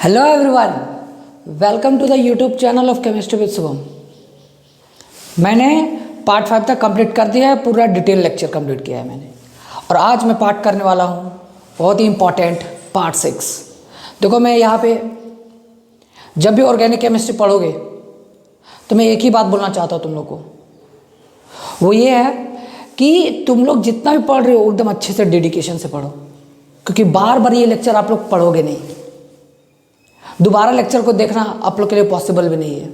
Hello everyone, welcome to the YouTube channel of chemistry with Shubham. मैंने part 5 तक complete कर दिया है, पूरा डिटेल लेक्चर कंप्लीट किया है मैंने। और आज मैं पार्ट करने वाला हूँ बहुत ही इम्पॉर्टेंट पार्ट 6। देखो, मैं यहाँ पे जब भी ऑर्गेनिक केमिस्ट्री पढ़ोगे तो मैं एक ही बात बोलना चाहता हूँ तुम लोग को। वो ये है कि तुम लोग जितना भी पढ़ रहे हो एकदम अच्छे से डेडिकेशन से पढ़ो, क्योंकि बार बार ये लेक्चर आप लोग पढ़ोगे नहीं। दोबारा लेक्चर को देखना आप लोग के लिए पॉसिबल भी नहीं है।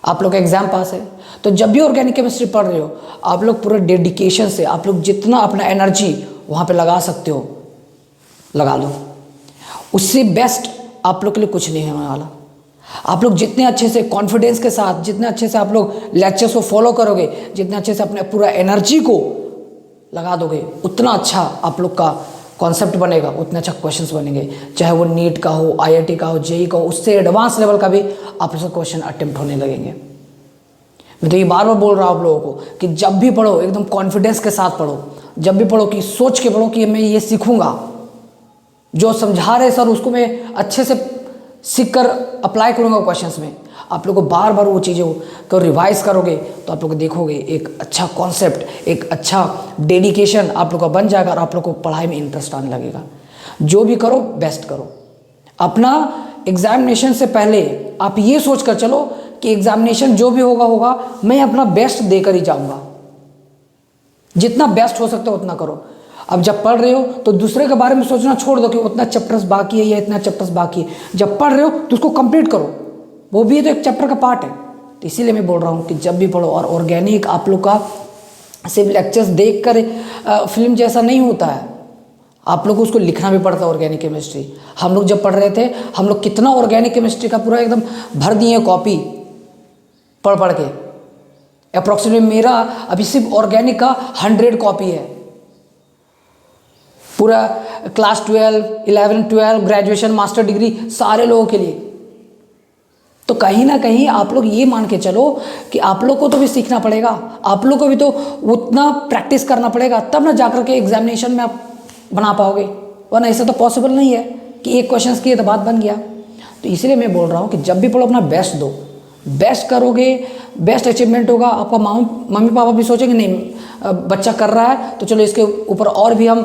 आप लोग का एग्जाम पास है, तो जब भी ऑर्गेनिक केमिस्ट्री पढ़ रहे हो आप लोग पूरे डेडिकेशन से आप लोग जितना अपना एनर्जी वहाँ पे लगा सकते हो लगा लो। उससे बेस्ट आप लोग के लिए कुछ नहीं होने वाला। आप लोग जितने अच्छे से कॉन्फिडेंस के साथ, जितने अच्छे से आप लोग लेक्चर्स को फॉलो करोगे, जितने अच्छे से अपने पूरा एनर्जी को लगा दोगे, उतना अच्छा आप लोग का कॉन्सेप्ट बनेगा, उतने अच्छा क्वेश्चंस बनेंगे। चाहे वो नीट का हो, आईआईटी का हो, जेई का हो, उससे एडवांस लेवल का भी आप लोग क्वेश्चन अटेम्प्ट होने लगेंगे। मैं तो ये बार बार बोल रहा हूँ आप लोगों को कि जब भी पढ़ो एकदम कॉन्फिडेंस के साथ पढ़ो। जब भी पढ़ो कि सोच के पढ़ो कि मैं ये सीखूंगा, जो समझा रहे सर उसको मैं अच्छे से सीख कर अप्लाई करूँगा क्वेश्चंस में। आप लोग को बार बार वो चीज़ों को रिवाइज करोगे तो आप लोग देखोगे एक अच्छा कॉन्सेप्ट, एक अच्छा डेडिकेशन आप लोग का बन जाएगा और आप लोग को पढ़ाई में इंटरेस्ट आने लगेगा। जो भी करो बेस्ट करो। अपना एग्जामिनेशन से पहले आप ये सोच कर चलो कि एग्जामिनेशन जो भी होगा मैं अपना बेस्ट देकर ही जाऊँगा। जितना बेस्ट हो सकता है उतना करो। अब जब पढ़ रहे हो तो दूसरे के बारे में सोचना छोड़ दो कि उतना चैप्टर्स बाकी है या इतना चैप्टर्स बाकी है। जब पढ़ रहे हो तो उसको कंप्लीट करो, वो भी तो एक चैप्टर का पार्ट है। तो इसीलिए मैं बोल रहा हूँ कि जब भी पढ़ो। और ऑर्गेनिक आप लोग का सिर्फ लेक्चर्स देख कर फिल्म जैसा नहीं होता है, आप लोग को उसको लिखना भी पड़ता है। ऑर्गेनिक केमिस्ट्री हम लोग जब पढ़ रहे थे, हम लोग कितना ऑर्गेनिक केमिस्ट्री का पूरा एकदम भर दिए कॉपी पढ़ के। अप्रॉक्सीमेट मेरा अभी सिर्फ ऑर्गेनिक का 100 कॉपी है, पूरा क्लास 12, 11, 12, ग्रेजुएशन, मास्टर डिग्री सारे लोगों के लिए। तो कहीं ना कहीं आप लोग ये मान के चलो कि आप लोग को तो भी सीखना पड़ेगा, आप लोग को भी तो उतना प्रैक्टिस करना पड़ेगा, तब ना जाकर के एग्जामिनेशन में आप बना पाओगे। वरना ऐसा तो पॉसिबल नहीं है कि एक क्वेश्चन किए तो बात बन गया। तो इसलिए मैं बोल रहा हूँ कि जब भी पढ़ो अपना बेस्ट दो। बेस्ट करोगे बेस्ट अचीवमेंट होगा। आपका मम्मी पापा भी सोचेंगे नहीं बच्चा कर रहा है तो चलो इसके ऊपर और भी हम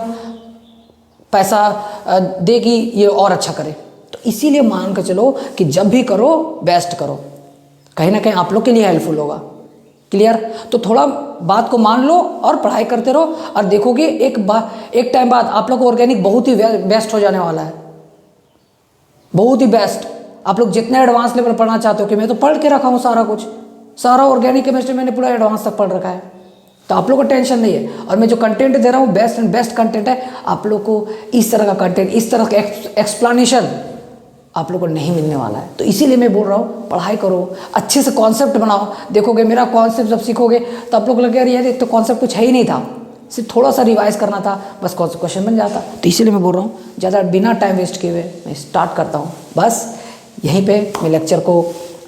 पैसा दे कि ये और अच्छा करे। तो इसीलिए मान कर चलो कि जब भी करो बेस्ट करो, कहीं ना कहीं आप लोग के लिए हेल्पफुल होगा। क्लियर? तो थोड़ा बात को मान लो और पढ़ाई करते रहो और देखोगे एक टाइम बाद आप लोग को ऑर्गेनिक बहुत ही बेस्ट हो जाने वाला है, बहुत ही बेस्ट। आप लोग जितना एडवांस लेवल पढ़ना चाहते हो, कि मैं तो पढ़ के रखा हूँ सारा कुछ, सारा ऑर्गेनिक केमिस्ट्री मैंने पूरा एडवांस तक पढ़ रखा है, तो आप लोग को टेंशन नहीं है। और मैं जो कंटेंट दे रहा हूँ बेस्ट एंड बेस्ट कंटेंट है। आप लोग को इस तरह का कंटेंट, इस तरह का एक्सप्लेनेशन आप लोग को नहीं मिलने वाला है। तो इसीलिए मैं बोल रहा हूँ पढ़ाई करो, अच्छे से कॉन्सेप्ट बनाओ। देखोगे मेरा कॉन्सेप्ट जब सीखोगे तो आप लोग लगेगा यार ये तो कॉन्सेप्ट कुछ है ही नहीं था, सिर्फ थोड़ा सा रिवाइज करना था, बस क्वेश्चन बन जाता। तो इसीलिए मैं बोल रहा हूँ ज़्यादा बिना टाइम वेस्ट किए हुए मैं स्टार्ट करता हूँ। बस यहीं पर मैं लेक्चर को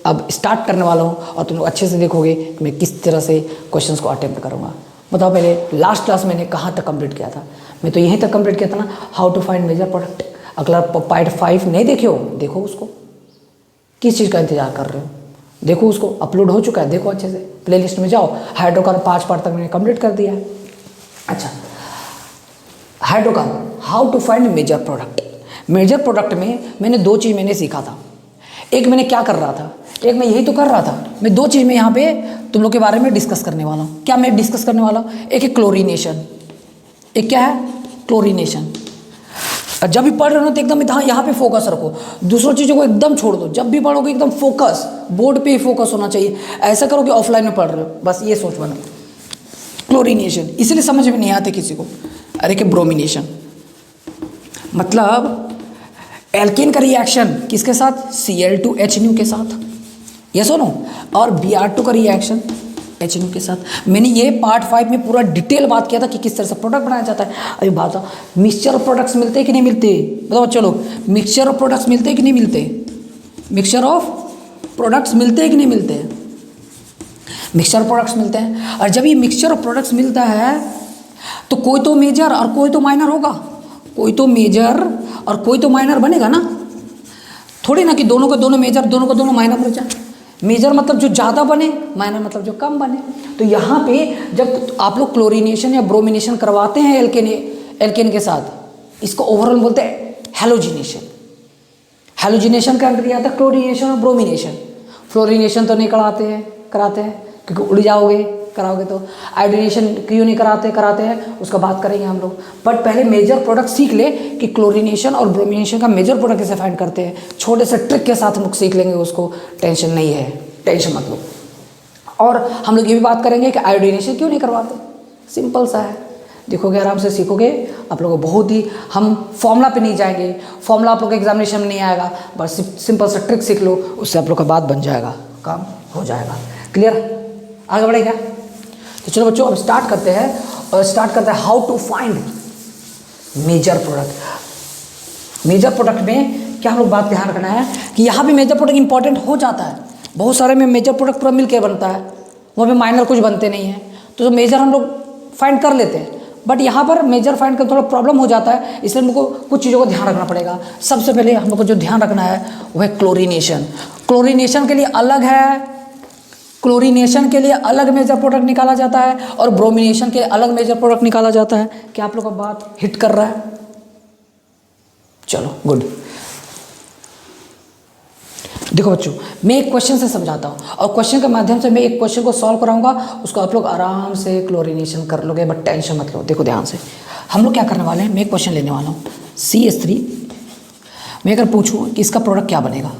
अब स्टार्ट करने वाला हूँ और तुम लोग अच्छे से देखोगे कि मैं किस तरह से क्वेश्चंस को अटेम्प्ट करूँगा। बताओ, पहले लास्ट क्लास मैंने कहाँ तक कंप्लीट किया था? मैं तो यहीं तक कंप्लीट किया था ना, how to find major product. अगला पार्ट 5 नहीं देखे हो, देखो उसको। किस चीज़ का इंतजार कर रहे हो? देखो उसको, अपलोड हो चुका है, देखो अच्छे से। प्लेलिस्ट में जाओ, हाइड्रोकार्बन 5 पार्ट तक मैंने कंप्लीट कर दिया है। अच्छा, hydrocarbon how to find major product. Major product में मैंने 2 चीज़ मैंने सीखा था। एक मैंने क्या कर रहा था, एक मैं यही तो कर रहा था। मैं 2 चीज़ में यहाँ पे तुम लोग के बारे में डिस्कस करने वाला हूँ। क्या मैं डिस्कस करने वाला हूँ? एक है क्लोरीनेशन, एक क्या है क्लोरीनेशन। जब भी पढ़ रहे हो तो एकदम यहाँ पे फोकस रखो, दूसरों चीज़ों को एकदम छोड़ दो। जब भी पढ़ोगे एकदम फोकस, बोर्ड पे ही फोकस होना चाहिए। ऐसा करो कि ऑफलाइन में पढ़ रहे हो, बस ये सोच बना। क्लोरीनेशन इसलिए समझ में नहीं आते किसी को। अरे कि ब्रोमिनेशन मतलब एल्केन का रिएक्शन किसके साथ? Cl2H के साथ, यस और नो। और Br2 का रिएक्शन H के साथ। मैंने ये पार्ट 5 में पूरा डिटेल बात किया था कि किस तरह से प्रोडक्ट बनाया जाता है। अभी बात, मिक्सचर ऑफ प्रोडक्ट्स मिलते हैं कि नहीं मिलते? बताओ चलो, मिक्सचर ऑफ प्रोडक्ट्स मिलते हैं कि नहीं मिलते? मिक्सचर ऑफ प्रोडक्ट्स मिलते हैं कि नहीं मिलते? मिक्सचर प्रोडक्ट्स मिलते हैं। और जब ये मिक्सचर ऑफ प्रोडक्ट्स मिलता है तो कोई तो मेजर और कोई तो माइनर होगा, कोई तो मेजर और कोई तो माइनर बनेगा ना। थोड़ी ना कि दोनों को दोनों मेजर, दोनों को दोनों माइनर बन जाए। मेजर मतलब जो ज़्यादा बने, माइनर मतलब जो कम बने। तो यहाँ पे जब आप लोग क्लोरीनेशन या ब्रोमिनेशन करवाते हैं एल्केन के साथ, इसको ओवरऑल बोलते हैं हैलोजिनेशन। हैलोजिनेशन का अंदर आता है क्लोरीनेशन और ब्रोमिनेशन। फ्लोरीनेशन तो नहीं कराते हैं क्योंकि उड़ जाओगे कराओगे तो। आयोडीनेशन क्यों नहीं कराते हैं उसका बात करेंगे हम लोग। बट पहले मेजर प्रोडक्ट सीख ले कि क्लोरीनेशन और ब्रोमिनेशन का मेजर प्रोडक्ट कैसे फाइंड करते हैं। छोटे से ट्रिक के साथ हम लोग सीख लेंगे उसको, टेंशन नहीं है, टेंशन मत लो। और हम लोग ये भी बात करेंगे कि आयोडीनेशन क्यों नहीं करवाते, सिंपल सा है। देखोगे आराम से सीखोगे आप लोगों को। बहुत ही हम फॉर्मूला पे नहीं जाएंगे, फॉर्मूला आप लोग के एग्जामिनेशन में नहीं आएगा, बस सिंपल सा ट्रिक सीख लो, उससे आप लोग का बात बन जाएगा, काम हो जाएगा। क्लियर, आगे बढ़े क्या? तो चलो बच्चों अब स्टार्ट करते हैं, और स्टार्ट करते हैं how to find major product. Major product में क्या हम लोग बात ध्यान रखना है कि यहाँ पे मेजर प्रोडक्ट इंपॉर्टेंट हो जाता है। बहुत सारे में मेजर प्रोडक्ट पूरा मिल के बनता है, वहाँ पे माइनर कुछ बनते नहीं हैं, तो मेजर हम लोग फाइंड कर लेते हैं। बट यहाँ पर मेजर फाइंड कर थोड़ा प्रॉब्लम हो जाता है, इसलिए हमको कुछ चीज़ों को ध्यान रखना पड़ेगा। सबसे पहले हम लोग को जो ध्यान रखना है वो है क्लोरीनेशन। क्लोरीनेशन के लिए अलग है, क्लोरीनेशन के लिए अलग मेजर प्रोडक्ट निकाला जाता है, और ब्रोमिनेशन के अलग मेजर प्रोडक्ट निकाला जाता है। क्या आप लोग का बात हिट कर रहा है? चलो गुड। देखो बच्चों, मैं एक क्वेश्चन से समझाता हूँ, और क्वेश्चन के माध्यम से मैं एक क्वेश्चन को सॉल्व कराऊंगा, उसको आप लोग आराम से क्लोरीनेशन कर लोगे, बट टेंशन मत लो। देखो ध्यान से, हम लोग क्या करने वाले हैं, मैं एक क्वेश्चन लेने वाला हूँ CH3। मैं अगर पूछूँ कि इसका प्रोडक्ट क्या बनेगा,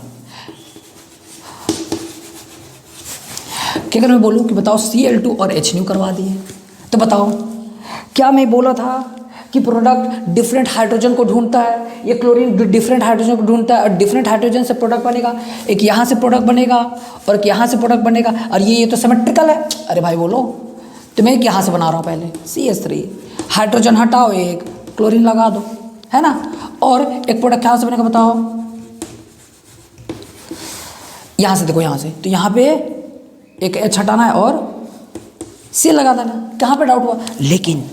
कि अगर मैं बोलूँ कि बताओ Cl2 और H करवा दिए, तो बताओ क्या मैं बोला था कि प्रोडक्ट डिफरेंट हाइड्रोजन को ढूंढता है, ये क्लोरीन डिफरेंट हाइड्रोजन को ढूंढता है, और डिफरेंट हाइड्रोजन से प्रोडक्ट बनेगा। एक यहाँ से प्रोडक्ट बनेगा और एक यहाँ से प्रोडक्ट बनेगा, और ये तो सिमेट्रिकल है। अरे भाई बोलो, तो मैं एक यहाँ से बना रहा हूँ पहले CH3, हाइड्रोजन हटाओ, एक क्लोरीन लगा दो, है ना। और एक प्रोडक्ट यहाँ से बनेगा, बताओ यहाँ से, देखो यहाँ से, तो यहाँ पे एक H हटाना है और C लगा देना। कहाँ पे डाउट हुआ? लेकिन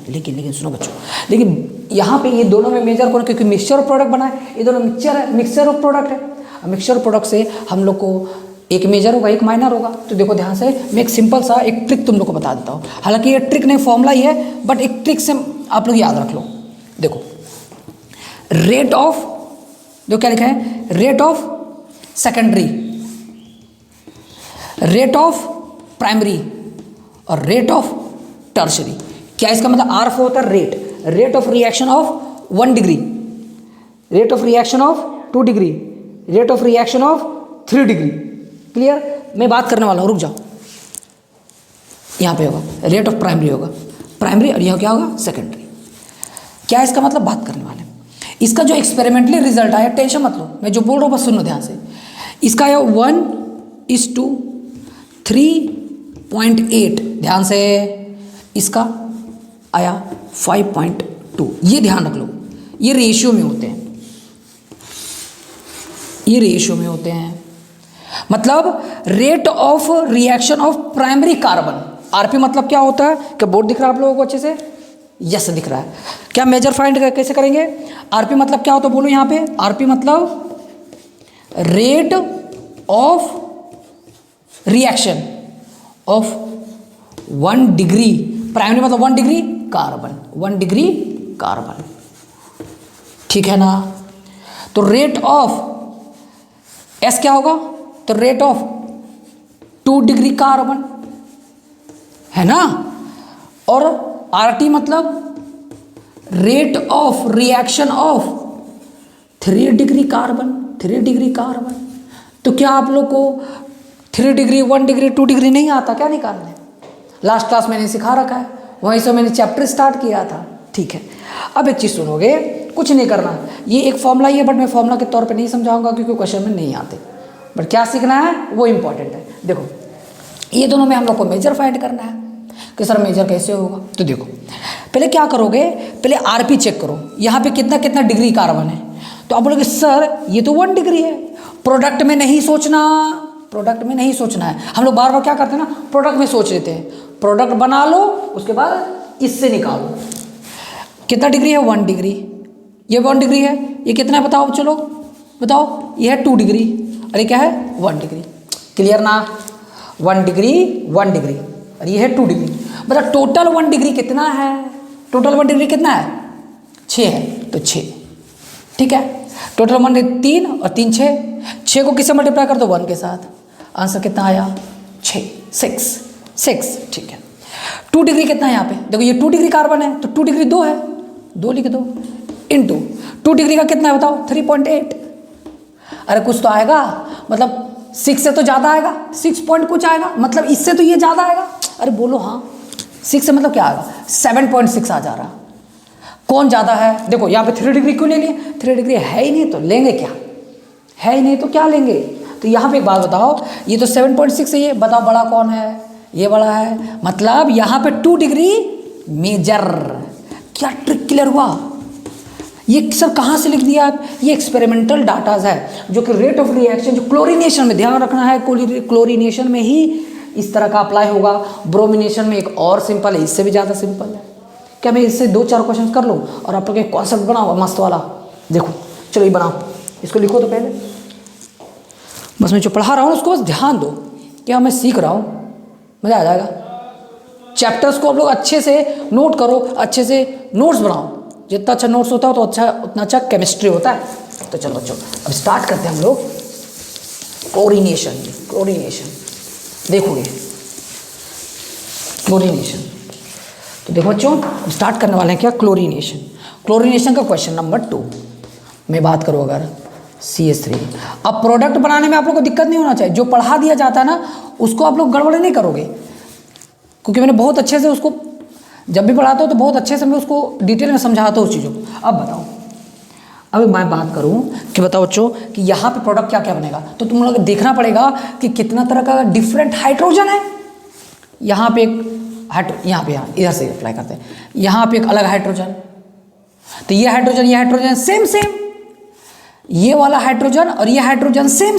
सुनो बच्चों, लेकिन यहाँ पे ये दोनों में मेजर कौन, क्योंकि मिक्सचर ऑफ प्रोडक्ट बना है, ये दोनों मिक्सचर ऑफ प्रोडक्ट है। मिक्सचर ऑफ प्रोडक्ट से हम लोग को एक मेजर होगा, एक माइनर होगा। तो देखो ध्यान से, मैं एक सिंपल सा एक ट्रिक तुम लोग को बता देता हूँ। हालांकि ये ट्रिक नहीं, फॉर्मूला ही है, बट एक ट्रिक से आप लोग याद रख लो। देखो रेट ऑफ, देखो क्या लिखा है, rate of secondary, rate of primary और रेट ऑफ टर्शरी। क्या इसका मतलब? R होता है rate of reaction of 1 degree, rate of reaction of 2 degree, rate of reaction of 3 degree. Clear? मैं बात करने वाला हूँ, रुक जाओ। यहाँ पे होगा रेट ऑफ प्राइमरी, होगा प्राइमरी, और यहाँ क्या होगा? सेकेंडरी। क्या इसका मतलब? बात करने वाले। इसका जो एक्सपेरिमेंटली रिजल्ट आया, टेंशन मत लो, मैं जो बोल रहा हूँ बस सुनो ध्यान से। इसका आया 1:3.8, ध्यान से। इसका आया 5.2, ये ध्यान रख लो। ये रेशियो में होते हैं, ये रेशियो में होते हैं। मतलब rate of reaction of primary carbon, RP मतलब क्या होता है? क्या बोर्ड दिख रहा है आप लोगों को अच्छे से? यस दिख रहा है। क्या मेजर फाइंड कैसे करेंगे? आरपी मतलब क्या होता है बोलो यहाँ पे? आरपी मतलब rate of reaction of 1 degree, primary मतलब 1 डिग्री कार्बन, 1 डिग्री कार्बन, ठीक है ना। तो रेट ऑफ एस क्या होगा? तो रेट ऑफ 2 डिग्री कार्बन, है ना। और आरटी मतलब rate of reaction of 3 degree carbon, 3 degree carbon. तो क्या आप लोग को 3 डिग्री, 1 डिग्री, 2 डिग्री नहीं आता क्या निकालने? लास्ट क्लास मैंने सिखा रखा है, वहीं से मैंने चैप्टर स्टार्ट किया था, ठीक है। अब एक चीज़ सुनोगे, कुछ नहीं करना, ये एक फॉर्मूला ही है, बट मैं फॉर्मूला के तौर पे नहीं समझाऊंगा क्योंकि क्वेश्चन में नहीं आते, बट क्या सीखना है वो इंपॉर्टेंट है। देखो ये दोनों में हम लोग को मेजर फाइंड करना है कि सर मेजर कैसे होगा। तो देखो पहले क्या करोगे, पहले आरपी चेक करो, यहाँ पे कितना कितना डिग्री कार्बन है। तो आप बोलोगे सर ये तो 1 डिग्री है। प्रोडक्ट में नहीं सोचना, प्रोडक्ट में नहीं सोचना है। हम लोग बार बार क्या करते हैं ना, प्रोडक्ट में सोच लेते हैं। प्रोडक्ट बना लो, उसके बाद इससे निकालो कितना डिग्री है, 1 डिग्री। ये 1 डिग्री है, ये कितना है बताओ, चलो बताओ, ये है 2 डिग्री और ये क्या है 1 डिग्री। क्लियर ना? 1 डिग्री 1 डिग्री और ये है 2 डिग्री। मतलब टोटल 1 डिग्री कितना है? टोटल 1 डिग्री कितना है? 6 है, तो 6। ठीक है, टोटल 1 डिग्री 3 और 3 6। 6 को किससे मल्टीप्लाई कर दो? 1 के साथ। आंसर कितना आया? 6 6। ठीक है, 2 डिग्री कितना है यहाँ पे? देखो ये 2 डिग्री कार्बन है तो 2 डिग्री 2 है, 2 लिख दो इंटू 2 डिग्री का कितना है बताओ? 3.8। अरे कुछ तो आएगा, मतलब 6 से तो ज़्यादा आएगा, 6 पॉइंट कुछ आएगा, मतलब इससे तो ये ज़्यादा आएगा। अरे बोलो हाँ, 6 से मतलब क्या आएगा? 7.6 आ जा रहा। कौन ज़्यादा है? देखो यहाँ पे 3 डिग्री क्यों ले लिए? 3 डिग्री है ही नहीं तो लेंगे क्या? है ही नहीं तो क्या लेंगे? तो यहाँ पे एक बात बताओ, ये तो 7.6 है, ये बताओ बड़ा कौन है? ये बड़ा है, मतलब यहाँ पे 2 डिग्री मेजर। क्या ट्रिक क्लियर हुआ? ये सब कहाँ से लिख दिया आप? ये एक्सपेरिमेंटल डाटाज है जो कि रेट ऑफ रिएक्शन, जो क्लोरीनेशन में, ध्यान रखना है क्लोरीनेशन में ही इस तरह का अप्लाई होगा। ब्रोमिनेशन में एक और सिंपल है, इससे भी ज़्यादा सिंपल है। क्या मैं इससे 2-4 क्वेश्चन कर लूँ और आप लोग एक कॉन्सेप्ट बनाओ मस्त वाला? देखो चलो ये बनाओ, इसको लिखो तो पहले, बस मैं जो पढ़ा रहा हूँ उसको बस ध्यान दो, क्या मैं सीख रहा हूँ, मज़ा आ जाएगा। चैप्टर्स को आप लोग अच्छे से नोट करो, अच्छे से नोट्स बनाओ। जितना अच्छा नोट्स होता है तो अच्छा, उतना अच्छा केमिस्ट्री होता है। तो चलो बच्चों अब स्टार्ट करते हैं हम लोग क्लोरीनेशन। देखोगे क्लोरीनेशन, तो देखो बच्चों अब स्टार्ट करने वाले हैं क्या? क्लोरीनेशन का क्वेश्चन नंबर 2 मैं बात करूँ अगर CH3। अब प्रोडक्ट बनाने में आप लोग को दिक्कत नहीं होना चाहिए, जो पढ़ा दिया जाता है ना उसको आप लोग गड़बड़ नहीं करोगे, क्योंकि मैंने बहुत अच्छे से उसको जब भी पढ़ाता हूँ तो बहुत अच्छे से मैं उसको डिटेल में समझाता हूँ उस चीज़ों को। अब बताओ, अभी मैं बात करूँ कि बताओ बच्चों कि यहाँ पे प्रोडक्ट क्या क्या बनेगा, तो तुम लोग देखना पड़ेगा कि कितना तरह का डिफरेंट हाइड्रोजन है। यहाँ पे एक यहाँ पे इधर से अप्लाई करते हैं, यहाँ पे एक अलग हाइड्रोजन, तो ये हाइड्रोजन सेम, ये वाला हाइड्रोजन और ये हाइड्रोजन सेम,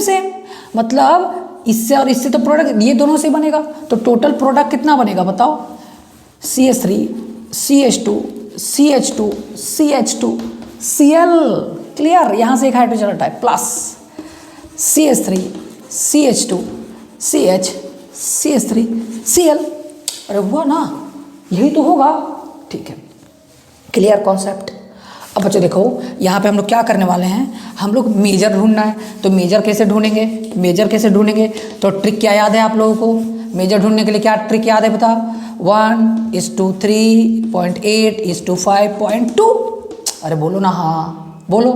मतलब इससे और इससे तो प्रोडक्ट ये दोनों से बनेगा। तो टोटल प्रोडक्ट कितना बनेगा बताओ? CH3 CH2 CH2 CH2 Cl। Clear? यहाँ से एक हाइड्रोजन हटा है, plus CH3 CH2 CH CH3 Cl। अरे हुआ ना, यही तो होगा। ठीक है, क्लियर कॉन्सेप्ट। अब बच्चों देखो यहाँ पे हम लोग क्या करने वाले हैं, हम लोग मेजर ढूंढना है। तो मेजर कैसे ढूंढेंगे? तो ट्रिक क्या याद है आप लोगों को? मेजर ढूंढने के लिए क्या ट्रिक याद है बता? 1:3.8:5.2। अरे बोलो ना, हाँ बोलो।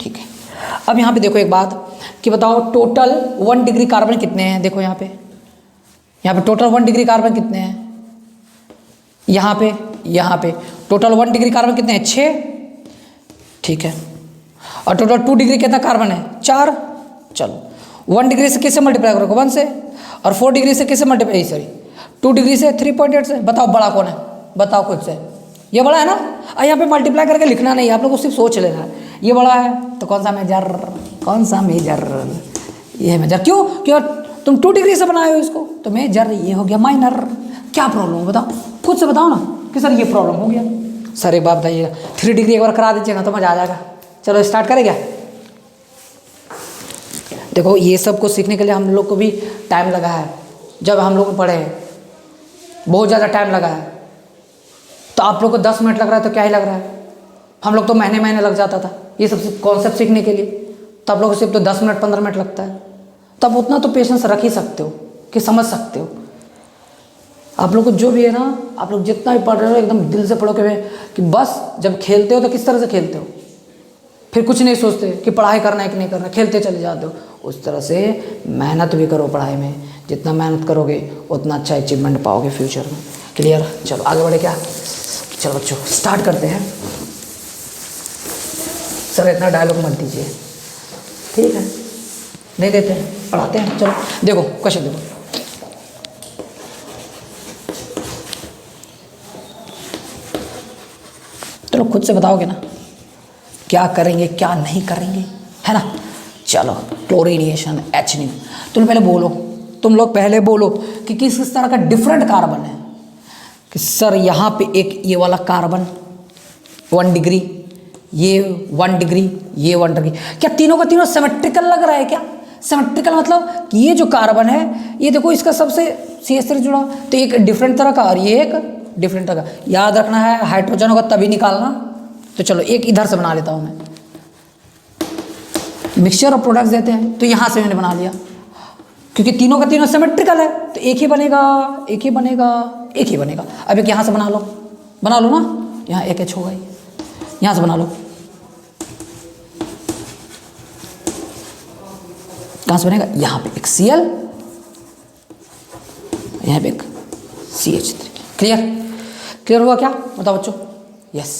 ठीक है, अब यहाँ पे देखो एक बात कि बताओ टोटल 1 डिग्री कार्बन कितने हैं? देखो यहाँ पे टोटल 1 डिग्री कार्बन कितने हैं? यहाँ पे टोटल 1 डिग्री कार्बन कितने हैं? 6। ठीक है, और टोटल 2 डिग्री कितना कार्बन है? 4। चलो 1 डिग्री से किससे मल्टीप्लाई करोगे? 1 से, और 4 डिग्री से किससे मल्टीप्लाई, सॉरी 2 डिग्री से 3.8 से। बताओ बड़ा कौन है? बताओ खुद से। ये बड़ा है ना? और यहाँ पे मल्टीप्लाई करके लिखना नहीं है, आप लोग को सिर्फ सोच लेना है। ये बड़ा है तो कौन सा मेजर? ये मेजर। क्यों तुम 2 डिग्री से बनाए हो इसको, तो मेजर ये हो गया माइनर। क्या प्रॉब्लम हो बताओ, खुद से बताओ ना कि सर ये प्रॉब्लम हो गया। सर एक बात बताइएगा, 3 डिग्री एक बार करा दीजिए ना तो मज़ा आ जाएगा। चलो स्टार्ट करें क्या? देखो ये सब को सीखने के लिए हम लोग को भी टाइम लगा है। जब हम लोग पढ़े बहुत ज़्यादा टाइम लगा है, तो आप लोग को 10 मिनट लग रहा है तो क्या ही लग रहा है, हम लोग तो महीने लग जाता था ये सब कॉन्सेप्ट सीखने के लिए। तो आप लोग को सिर्फ तो 10 मिनट 15 मिनट लगता है, तब उतना तो पेशेंस रख ही सकते हो कि समझ सकते हो। आप लोग को जो भी है ना, आप लोग जितना भी पढ़ रहे हो एकदम दिल से पढ़ो कि बस जब खेलते हो तो किस तरह से खेलते हो, फिर कुछ नहीं सोचते कि पढ़ाई करना है कि नहीं करना, खेलते चले जाते हो। उस तरह से मेहनत भी करो पढ़ाई में, जितना मेहनत करोगे उतना अच्छा अचीवमेंट पाओगे फ्यूचर में। क्लियर? चलो आगे बढ़े क्या? चलो बच्चों स्टार्ट करते हैं। सर इतना डायलॉग मत दीजिए, ठीक है? नहीं देते हैं, पढ़ाते हैं। चलो देखो क्वेश्चन देखो, चलो खुद से बताओगे ना क्या करेंगे क्या नहीं करेंगे, है ना? चलो क्लोरीनेशन H नहीं, तुम लोग पहले बोलो कि किस किस तरह का डिफरेंट कार्बन है। कि सर यहाँ पे एक ये वाला कार्बन 1 डिग्री, ये 1 डिग्री, ये 1 डिग्री। क्या तीनों का तीनों सिमेट्रिकल लग रहा है क्या? सिमेट्रिकल मतलब कि ये जो कार्बन है ये देखो इसका सबसे CH3 जुड़ा, तो एक डिफरेंट तरह का और ये एक डिफरेंट तरह का। याद रखना है हाइड्रोजन होगा तभी निकालना। तो चलो एक इधर से बना लेता हूँ मैं, मिक्सचर ऑफ प्रोडक्ट्स देते हैं, तो यहाँ से मैंने बना लिया क्योंकि तीनों का तीनों सिमेट्रिकल है, तो एक ही बनेगा, एक ही बनेगा, एक ही बनेगा। अब एक यहाँ से बना लो ना, यहाँ एक H होगा, यहाँ से बना लो। कहाँ से बनेगा? यहाँ पे एक Cl, यहाँ पे एक CH3। क्लियर हुआ क्या? बताओ बच्चों। Yes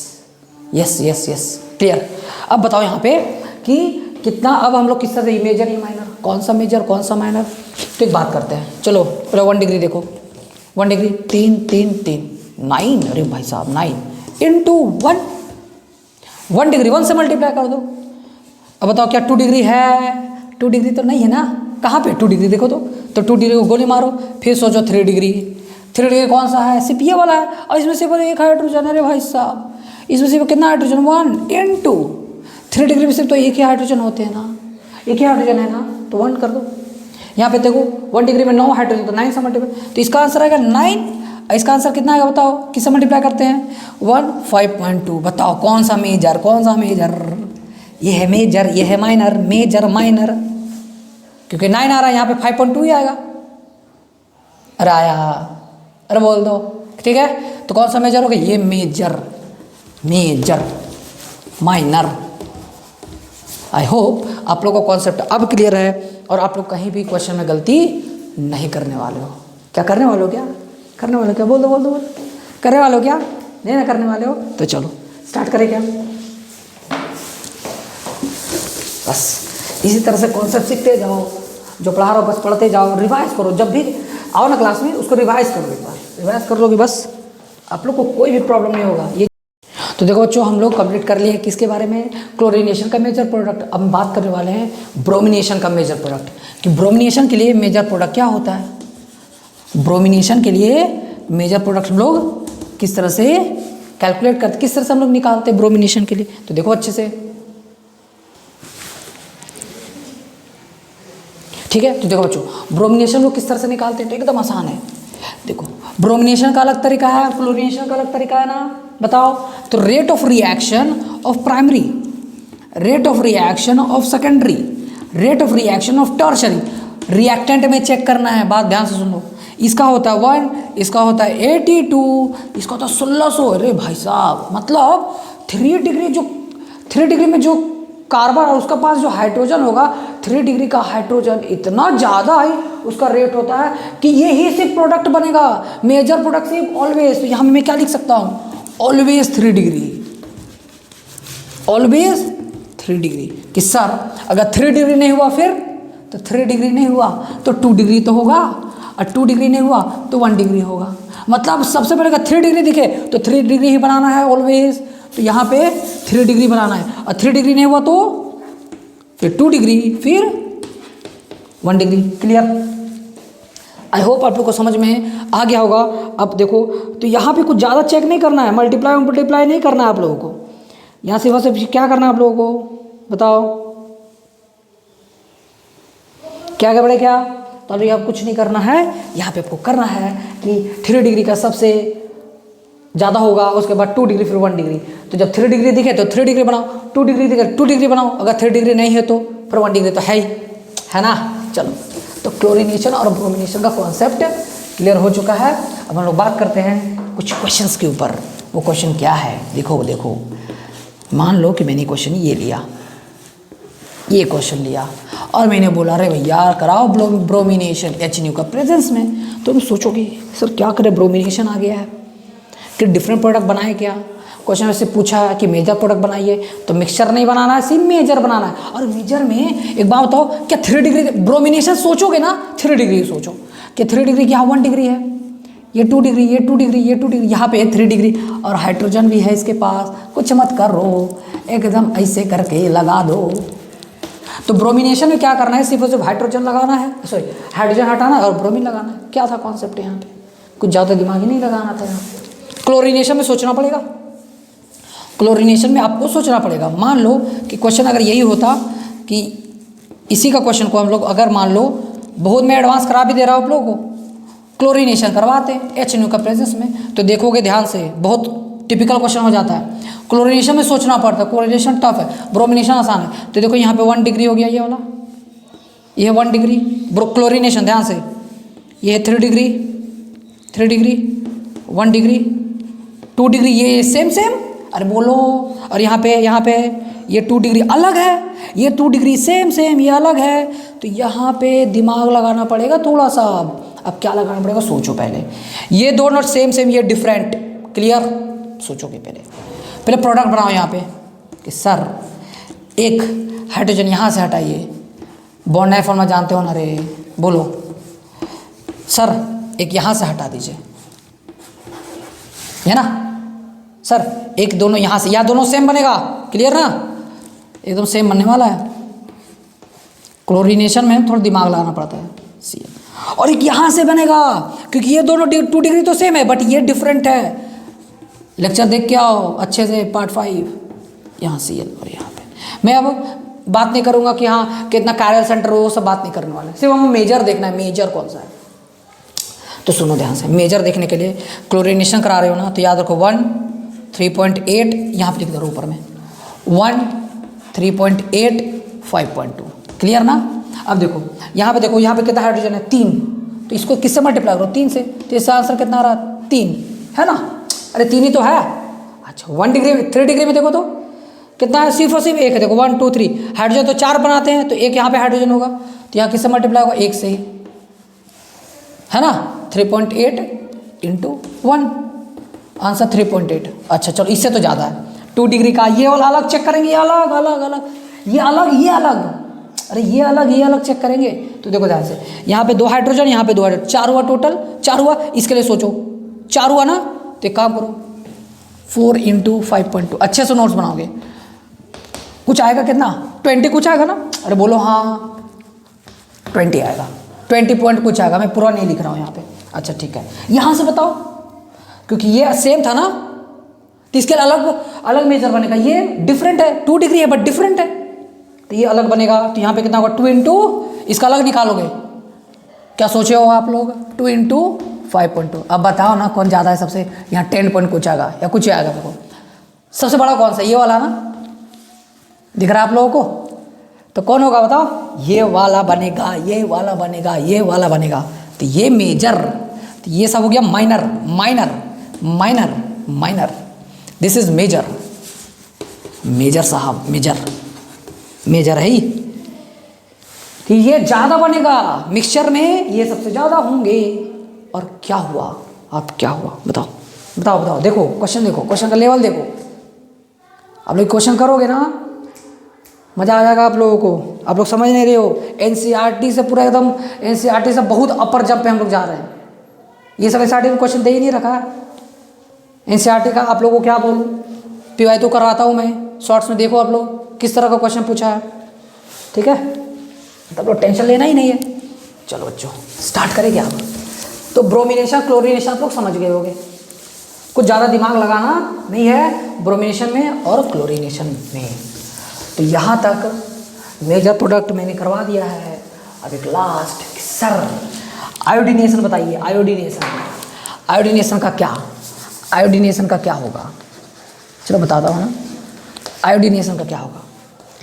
yes yes yes clear. अब बताओ यहाँ पे कि कितना, अब हम लोग किस तरह से मेजर या माइनर, कौन सा मेजर कौन सा माइनर, तो एक बात करते हैं। चलो पहले 1 डिग्री देखो, 1 डिग्री 3 3 3 9, अरे भाई साहब 9 इंटू 1 डिग्री 1 से मल्टीप्लाई कर दो। अब बताओ क्या 2 डिग्री है? 2 डिग्री तो नहीं है ना, कहाँ पे 2 डिग्री देखो तो 2 डिग्री को गोली मारो, फिर सोचो 3 डिग्री। 3 डिग्री कौन सा है? सिर्फ ये वाला है, और इसमें सिर्फ एक हाइड्रोजन है। अरे भाई साहब इसमें सिर्फ कितना हाइड्रोजन? 1 इंटू 3 डिग्री में सिर्फ तो एक ही हाइड्रोजन होते हैं ना, एक ही हाइड्रोजन है ना, तो 1 कर दो। यहाँ पे देखो 1 डिग्री में 9 हाइड्रोजन, तो 9 से मल्टीप्लाई, तो इसका आंसर आएगा 9। इसका आंसर कितना आएगा बताओ, किससे मल्टीप्लाई करते हैं? 1 5.2। बताओ कौन सा मेजर, कौन सा मेजर? ये है मेजर, ये है माइनर, मेजर माइनर, क्योंकि 9 आ रहा है यहाँ पे 5.2 ही आएगा। अरे आया, अरे बोल दो, ठीक है। तो कौन सा मेजर होगा? ये major, major minor. I hope आप लोगों का कॉन्सेप्ट अब क्लियर है और आप लोग कहीं भी क्वेश्चन में गलती नहीं करने वाले हो। क्या करने वाले हो? क्या करने वाले हो? क्या बोल दो करने वाले हो? क्या नहीं ना करने वाले हो? तो चलो स्टार्ट करें क्या? बस इसी तरह से कॉन्सेप्ट सीखते जाओ, जो पढ़ा रहा हो बस पढ़ते जाओ, रिवाइज करो। जब भी आओ ना क्लास में उसको रिवाइज करो, एक बार रिवाइज कर लोगे बस आप लोग को कोई भी प्रॉब्लम नहीं होगा। ये तो देखो बच्चों हम लोग कंप्लीट कर लिए किसके बारे में? क्लोरीनेशन का मेजर प्रोडक्ट। अब हम बात करने वाले हैं ब्रोमिनेशन का मेजर प्रोडक्ट, कि ब्रोमिनेशन के लिए मेजर प्रोडक्ट क्या होता है। ब्रोमिनेशन के लिए मेजर प्रोडक्ट हम लोग किस तरह से कैलकुलेट करते, किस तरह से हम लोग निकालते हैं ब्रोमिनेशन के लिए। तो देखो अच्छे से, ठीक है। तो देखो बच्चों ब्रोमिनेशन लोग किस तरह से निकालते हैं, तो एकदम आसान है। देखो ब्रोमिनेशन का अलग तरीका है, क्लोरीनेशन का अलग तरीका है ना, बताओ। तो rate of reaction of primary, rate of reaction of secondary, rate of reaction of tertiary, reactant में चेक करना है। बात ध्यान से सुनो, इसका होता है 1, इसका होता है 82, इसका होता है 1600। अरे भाई साहब मतलब 3 डिग्री, जो 3 डिग्री में जो कार्बन और उसका पास जो हाइड्रोजन होगा, 3 डिग्री का हाइड्रोजन इतना ज़्यादा है उसका रेट होता है कि ये ही सिर्फ प्रोडक्ट बनेगा, मेजर प्रोडक्ट सिर्फ ऑलवेज। तो यहाँ मैं क्या लिख सकता हूँ? Always 3 degree, always 3 degree. कि सर अगर 3 डिग्री नहीं हुआ फिर तो 3 डिग्री नहीं हुआ तो 2 डिग्री तो होगा, और 2 डिग्री नहीं हुआ तो 1 डिग्री होगा। मतलब सबसे पहले अगर 3 डिग्री दिखे तो 3 डिग्री ही बनाना है ऑलवेज, तो यहाँ पे 3 डिग्री बनाना है, और 3 डिग्री नहीं हुआ तो फिर 2 डिग्री, फिर 1 डिग्री। क्लियर? आई होप आप लोग को समझ में आ गया होगा। अब देखो तो यहाँ पे कुछ ज़्यादा चेक नहीं करना है, मल्टीप्लाई नहीं करना है आप लोगों को। यहाँ से वहाँ से क्या करना है आप लोगों को बताओ, क्या क्या बड़े क्या? तो अभी आप कुछ नहीं करना है, यहाँ पे आपको करना है कि 3 डिग्री का सबसे ज़्यादा होगा, उसके बाद 2 डिग्री, फिर 1 डिग्री। तो जब 3 डिग्री दिखे तो 3 डिग्री बनाओ, 2 डिग्री दिखे 2 डिग्री बनाओ, अगर 3 डिग्री नहीं है तो फिर 1 डिग्री तो है ही, है ना। चलो तो क्लोरीनेशन और ब्रोमिनेशन का कॉन्सेप्ट क्लियर हो चुका है। अब हम लोग बात करते हैं कुछ क्वेश्चंस के ऊपर। वो क्वेश्चन क्या है? देखो मान लो कि मैंने क्वेश्चन ये लिया, ये क्वेश्चन लिया और मैंने बोला अरे भैया कराओ ब्रोमिनेशन HNO का प्रेजेंस में। तो तुम सोचोगे सर क्या करें, ब्रोमिनेशन आ गया है कि डिफरेंट प्रोडक्ट बनाए क्या? क्वेश्चन में से पूछा कि मेजर प्रोडक्ट बनाइए, तो मिक्सचर नहीं बनाना है, सिर्फ मेजर बनाना है। और मेजर में एक बात बताओ, क्या 3 डिग्री ब्रोमिनेशन सोचोगे ना, 3 डिग्री सोचो कि 3 डिग्री की यहाँ 1 डिग्री है, ये 2 डिग्री, ये 2 डिग्री, ये 2 डिग्री, यहाँ पे 3 डिग्री, और हाइड्रोजन भी है इसके पास। कुछ मत करो, एकदम ऐसे करके लगा दो। तो ब्रोमिनेशन में क्या करना है? सिर्फ सिर्फ हाइड्रोजन लगाना है, सॉरी हाइड्रोजन हटाना है और ब्रोमीन लगाना है। क्या था कॉन्सेप्ट यहाँ पे? कुछ ज़्यादा दिमाग ही नहीं लगाना था यहाँ। क्लोरीनेशन में सोचना पड़ेगा, क्लोरीनेशन में आपको सोचना पड़ेगा। मान लो कि क्वेश्चन अगर यही होता कि इसी का क्वेश्चन को हम लोग अगर मान लो बहुत मैं एडवांस करा भी दे रहा हूँ आप लोगों को, क्लोरीनेशन करवाते HNO का प्रेजेंस में, तो देखोगे ध्यान से बहुत टिपिकल क्वेश्चन हो जाता है। क्लोरीनेशन में सोचना पड़ता है, क्लोरीनेशन टफ है, ब्रोमिनेशन आसान है। तो देखो यहाँ पे 1 डिग्री हो गया ये वाला, ये 1 डिग्री क्लोरीनेशन, ध्यान से ये 3 डिग्री 1 डिग्री 2 डिग्री, ये सेम अरे बोलो। और यहाँ पे ये 2 डिग्री अलग है, ये 2 डिग्री सेम ये अलग है। तो यहाँ पे दिमाग लगाना पड़ेगा थोड़ा सा। अब क्या लगाना पड़ेगा, सोचो पहले। ये दोनों सेम ये डिफरेंट, क्लियर? सोचोगे पहले प्रोडक्ट बनाओ यहाँ पे कि सर एक हाइड्रोजन यहाँ से हटाइए, बॉन्ड डाई फॉर्मूला जानते हो ना रे, बोलो सर एक यहाँ से हटा दीजिए, है ना सर, एक दोनों यहाँ से, या दोनों सेम बनेगा, क्लियर ना? एकदम सेम बनने वाला है। क्लोरीनेशन में थोड़ा दिमाग लगाना पड़ता है Cl। और एक यहाँ से बनेगा क्योंकि ये दोनों 2 डिग्री तो सेम है बट ये डिफरेंट है। लेक्चर देख के आओ अच्छे से, पार्ट 5। यहाँ Cl और यहाँ पे मैं अब बात नहीं करूँगा कि हाँ कितना कैरियर सेंटर हो, वो सब बात नहीं करने वाले, सिर्फ हमें मेजर देखना है, मेजर कौन सा है। तो सुनो ध्यान से, मेजर देखने के लिए क्लोरीनेशन करा रहे हो ना, तो याद रखो 1 3.8 यहाँ पे लिख दो ऊपर में, 1 3.8 5.2, क्लियर ना? अब देखो यहाँ पे कितना हाइड्रोजन है, 3। तो इसको किससे मल्टीप्लाई करो, 3 से, तो इसका आंसर कितना आ रहा, 3 है ना? अरे 3 ही तो है। अच्छा 1 डिग्री में 3 डिग्री में देखो तो कितना है, सिर्फ और सिर्फ एक है। देखो 1 2 3 हाइड्रोजन तो 4 बनाते हैं, तो एक यहाँ पे हाइड्रोजन होगा, तो यहाँ किससे मल्टीप्लाई होगा, 1 से ही, है ना? 3.8 × 1, आंसर 3.8। अच्छा चलो इससे तो ज़्यादा है, 2 डिग्री का। ये वाला अलग चेक करेंगे, ये अलग, ये अलग, अरे ये अलग चेक करेंगे। तो देखो ध्यान से, यहाँ पे 2 हाइड्रोजन, यहाँ पे 2 हाइड्रोजन, 4 हुआ टोटल, 4 हुआ। इसके लिए सोचो 4 हुआ ना, तो एक काम करो 4 × 5.2, अच्छे से नोट्स बनाओगे। कुछ आएगा कितना, 20 कुछ आएगा ना? अरे बोलो हाँ 20 आएगा, 20 पॉइंट कुछ आएगा। मैं पूरा नहीं लिख रहा हूँ यहाँ पे। अच्छा ठीक है, यहाँ से बताओ, क्योंकि ये सेम था ना, तो इसके अलग मेजर बनेगा। ये डिफरेंट है, 2 डिग्री है बट डिफरेंट है, तो ये अलग बनेगा। तो यहाँ पे कितना होगा, 2 × इसका अलग निकालोगे। क्या सोचे हो आप लोग, 2 × 5.2। अब बताओ ना कौन ज़्यादा है सबसे, यहाँ 10 पॉइंट कुछ आएगा या कुछ आएगा। देखो सबसे बड़ा कौन सा, ये वाला ना, दिख रहा है आप लोगों को? तो कौन होगा बताओ, ये वाला बनेगा, ये वाला बनेगा, ये वाला बनेगा। तो ये मेजर, तो ये सब हो गया माइनर। दिस इज मेजर साहब, मेजर है ही कि ये ज़्यादा बनेगा मिक्सचर में, ये सबसे ज़्यादा होंगे। और क्या हुआ, अब क्या हुआ बताओ। देखो क्वेश्चन, देखो क्वेश्चन का लेवल देखो। आप लोग क्वेश्चन करोगे ना, मज़ा आ जाएगा आप लोगों को। आप लोग समझ नहीं रहे हो, NCERT से पूरा एकदम, NCERT से बहुत अपर जंप पे हम लोग जा रहे हैं। ये सब NCERT में क्वेश्चन दे ही नहीं रखा है। NCERT का आप लोगों को क्या बोलूँ, PY तो करवाता हूँ मैं, शॉर्ट्स में देखो आप लोग किस तरह का क्वेश्चन पूछा है, ठीक है? तब लोग टेंशन लेना ही नहीं है। चलो बच्चों स्टार्ट करेंगे आप। तो ब्रोमिनेशन क्लोरीनेशन आप लोग समझ गए होंगे, कुछ ज़्यादा दिमाग लगाना नहीं है ब्रोमिनेशन में और क्लोरीनेशन में। तो यहाँ तक मेजर प्रोडक्ट मैंने करवा दिया है। अब एक लास्ट, सर आयोडीनेशन बताइए। आयोडीनेशन का क्या होगा, चलो बताता हूँ ना। आयोडीनेशन का क्या होगा,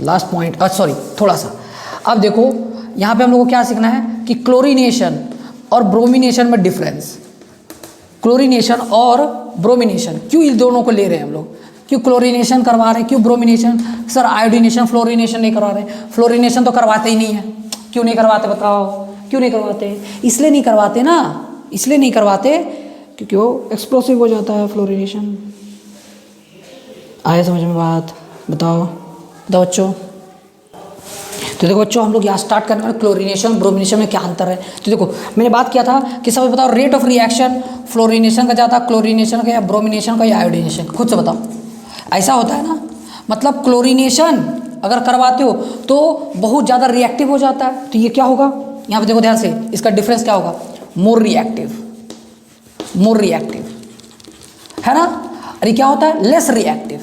लास्ट पॉइंट, सॉरी थोड़ा सा। अब देखो यहाँ पे हम लोग को क्या सीखना है कि क्लोरीनेशन और ब्रोमिनेशन में डिफरेंस। क्लोरीनेशन और ब्रोमिनेशन, क्यों इन दोनों को ले रहे हैं हम लोग, क्यों क्लोरीनेशन करवा रहे हैं, क्यों ब्रोमिनेशन? सर आयोडीनेशन फ्लोरीनेशन नहीं करवा रहे। फ्लोरीनेशन तो करवाते ही नहीं है, क्यों नहीं करवाते बताओ, क्यों नहीं करवाते? इसलिए नहीं करवाते क्योंकि वो एक्सप्लोसिव हो जाता है फ्लोरीनेशन। आया समझ में बात? बताओ बच्चों। तो देखो बच्चों, हम लोग यहाँ स्टार्ट करने वाले क्लोरीनेशन ब्रोमिनेशन में क्या अंतर है। तो देखो मैंने बात किया था कि सब बताओ रेट ऑफ रिएक्शन फ्लोरीनेशन का ज़्यादा, क्लोरीनेशन का या ब्रोमिनेशन का या आयोडीनेशन, खुद से बताओ। ऐसा होता है ना, मतलब क्लोरीनेशन अगर करवाते हो तो बहुत ज़्यादा रिएक्टिव हो जाता है। तो ये क्या होगा, यहाँ पे देखो ध्यान से, इसका डिफरेंस क्या होगा, मोर रिएक्टिव है ना। अरे क्या होता है, less reactive.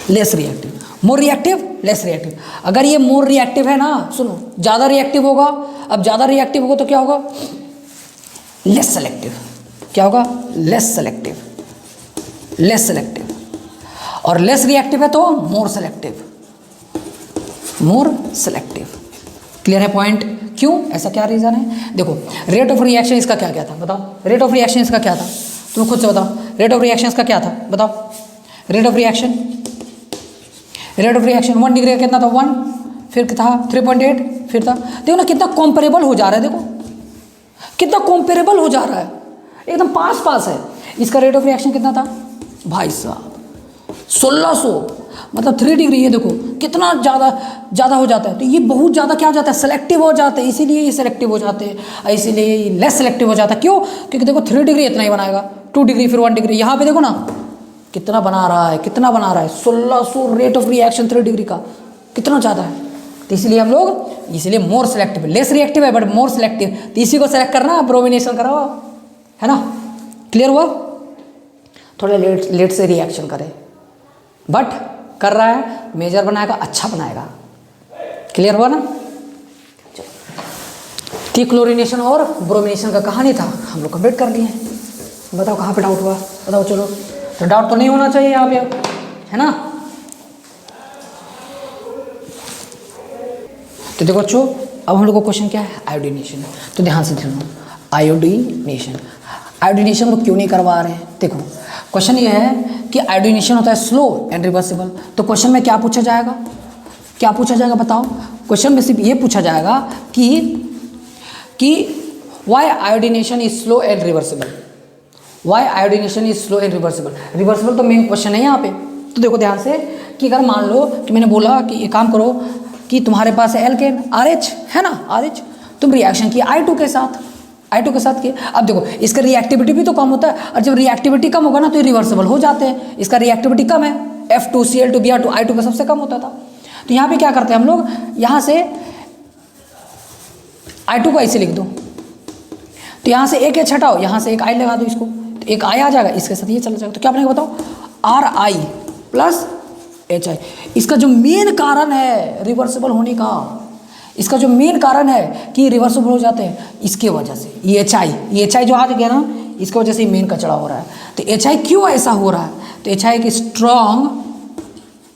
Less reactive, more reactive, less reactive. अगर ये मोर रिएक्टिव है ना, सुनो, ज़्यादा रिएक्टिव होगा। अब ज़्यादा रिएक्टिव होगा तो क्या होगा? Less selective. क्या होगा? Less selective, less selective. और लेस रिएक्टिव है तो मोर सेलेक्टिव, मोर सेलेक्टिव। क्लियर है पॉइंट? क्यों? ऐसा क्या रीज़न है? देखो, रेट ऑफ रिएक्शन इसका क्या क्या था बताओ? रेट ऑफ रिएक्शन इसका क्या था? तुम खुद से बताओ, रेट ऑफ रिएक्शन इसका क्या था? बताओ। Rate of reaction, rate of reaction 1 degree का कितना था? 1, फिर था 3.8, फिर था। देखो ना कितना कॉम्पेरेबल हो जा रहा है, देखो कितना कॉम्पेरेबल हो जा रहा है, एकदम पास पास है। इसका रेट ऑफ रिएक्शन कितना था भाई साहब? 1600, मतलब 3 डिग्री। ये देखो कितना ज़्यादा हो जाता है। तो ये बहुत ज़्यादा क्या हो जाता है? सेलेक्टिव हो जाते हैं, इसीलिए ये सेलेक्टिव हो जाते हैं, इसीलिए ये लेस सेलेक्टिव हो जाता है। क्यों? क्योंकि देखो 3 डिग्री इतना ही बनाएगा, 2 डिग्री फिर 1 डिग्री। यहाँ पे देखो ना कितना बना रहा है, कितना बना रहा है? 1600 रेट ऑफ रिएक्शन 3 डिग्री का, कितना ज़्यादा है। तो इसलिए हम लोग, इसलिए मोर सेलेक्टिव, लेस रिएक्टिव है बट मोर सेलेक्टिव। तो इसी को सेलेक्ट करना, ब्रोमिनेशन कराओ, है ना? क्लियर हुआ? थोड़ा लेट से रिएक्शन करे बट कर रहा है, मेजर बनाएगा, अच्छा बनाएगा। क्लियर हुआ ना? चलो, क्लोरीनेशन और ब्रोमिनेशन का कहानी था, हम लोग कंप्लीट कर लिए। बताओ कहाँ पे डाउट हुआ? बताओ। चलो, तो डाउट तो नहीं होना चाहिए यहाँ पे, है ना? तो देखो बच्चों, अब हम लोग को क्वेश्चन क्या है? आयोडीनेशन। तो ध्यान से सुनो, आयोडीनेशन। आयोडीनेशन लोग क्यों नहीं करवा रहे हैं? देखो, क्वेश्चन ये है कि आयोडीनेशन होता है स्लो एंड रिवर्सिबल। तो क्वेश्चन में क्या पूछा जाएगा? क्या पूछा जाएगा बताओ? क्वेश्चन में सिर्फ ये पूछा जाएगा कि why iodination is slow and reversible. Why iodination is slow and reversible. Reversible तो मेन क्वेश्चन है यहाँ पे। तो देखो ध्यान से, कि अगर मान लो कि मैंने बोला कि ये काम करो कि तुम्हारे पास है एल्केन RH, है ना, RH, तुम रिएक्शन किया I2 के साथ, I2 के साथ किए। अब देखो इसका रिएक्टिविटी भी तो कम होता है, और जब रिएक्टिविटी कम होगा ना तो ये रिवर्सिबल हो जाते हैं। इसका रिएक्टिविटी कम है, F2Cl2 Br2 I2 का सबसे कम होता था। तो यहाँ पे क्या करते हैं हम लोग, यहाँ से I2 को ऐसे लिख दो, तो यहाँ से एक H हटाओ, यहाँ से एक I लगा दो इसको, तो एक I आ जाएगा, इसके साथ ये चला जाएगा। तो क्या बनेगा बताओ? RI plus HI। इसका जो मेन कारण है रिवर्सिबल होने का, इसका जो मेन कारण है कि रिवर्सिबल हो जाते हैं, इसके वजह से ये HI जो आ गया ना, इसकी वजह से मेन कचड़ा हो रहा है। तो HI क्यों ऐसा हो रहा है? तो HI एक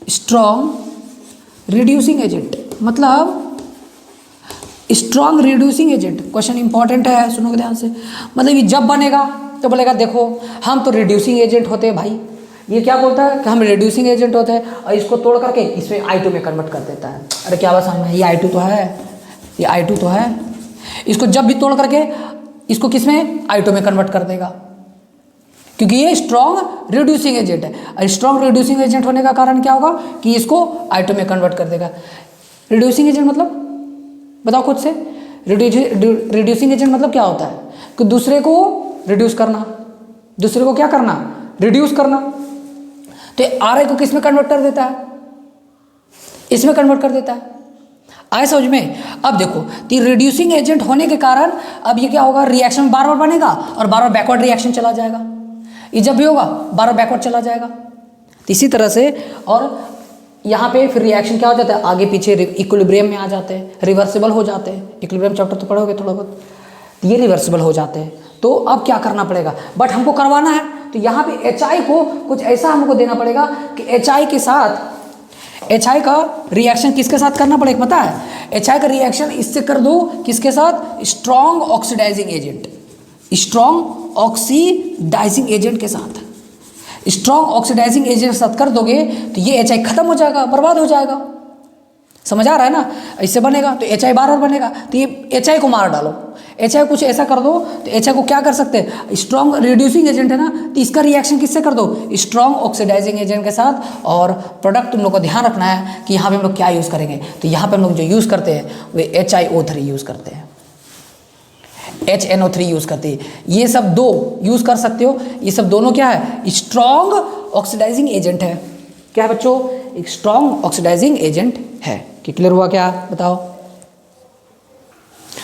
स्ट्रॉन्ग रिड्यूसिंग एजेंट, मतलब strong reducing agent. Question important है, सुनोगे ध्यान से। मतलब ये जब बनेगा तो बोलेगा देखो हम तो रिड्यूसिंग एजेंट होते हैं भाई। ये क्या बोलता है कि हम रिड्यूसिंग एजेंट होते हैं, और इसको तोड़ करके इसमें I2 में कन्वर्ट कर देता है। अरे क्या बात समझ में? ये I2 तो है, ये I2 तो है। इसको जब भी तोड़ करके इसको किस में? I2 में कन्वर्ट कर देगा, क्योंकि ये स्ट्रॉन्ग रिड्यूसिंग एजेंट है। और स्ट्रॉन्ग रिड्यूसिंग एजेंट होने का कारण क्या होगा कि इसको I2 में कन्वर्ट कर देगा। रिड्यूसिंग एजेंट मतलब बताओ खुद से। रिड्यूसिंग एजेंट मतलब क्या होता है? कि दूसरे को रिड्यूस करना, दूसरे को क्या करना? रिड्यूस करना। तो RI को किस में कन्वर्ट कर देता है? इसमें कन्वर्ट कर देता है। आए समझ में? अब देखो, तो रिड्यूसिंग एजेंट होने के कारण अब ये क्या होगा? रिएक्शन बार बार बनेगा और बार बार बैकवर्ड रिएक्शन चला जाएगा। ये जब भी होगा बार बार बैकवर्ड चला जाएगा। तो इसी तरह से, और यहाँ पे फिर रिएक्शन क्या हो जाता है? आगे पीछे इक्विलिब्रियम में आ जाते हैं, रिवर्सिबल हो जाते हैं। इक्विलिब्रियम चैप्टर तो पढ़ोगे थोड़ा बहुत, ये रिवर्सिबल हो जाते हैं। तो अब क्या करना पड़ेगा? बट हमको करवाना है, तो यहाँ पे HI को कुछ ऐसा हमको देना पड़ेगा कि HI के साथ, HI का रिएक्शन किसके साथ करना पड़ेगा पता है? HI का रिएक्शन इससे कर दो, किसके साथ? Strong oxidising agent, strong oxidising agent के साथ। स्ट्रॉन्ग ऑक्सीडाइजिंग एजेंट के साथ कर दोगे तो ये HI खत्म हो जाएगा, बर्बाद हो जाएगा। समझ आ रहा है ना? इससे बनेगा तो HI बार बार बनेगा। तो ये HI को मार डालो, HI कुछ ऐसा कर दो, तो HI को क्या कर सकते हैं? स्ट्रॉन्ग रिड्यूसिंग एजेंट है ना, तो इसका रिएक्शन किससे कर दो? स्ट्रॉन्ग ऑक्सीडाइजिंग एजेंट के साथ। और प्रोडक्ट तुम लोग को ध्यान रखना है कि यहाँ पे हम लोग क्या यूज़ करेंगे। तो यहाँ पे हम लोग जो यूज़ करते हैं वे HiO3 यूज़ करते हैं, HNO3 यूज़ करते हैं। ये सब दो यूज़ कर सकते हो। ये सब दोनों क्या है? स्ट्रॉन्ग ऑक्सीडाइजिंग एजेंट है। क्या है बच्चों? एक स्ट्रॉन्ग ऑक्सीडाइजिंग एजेंट है। कि क्लियर हुआ क्या? बताओ।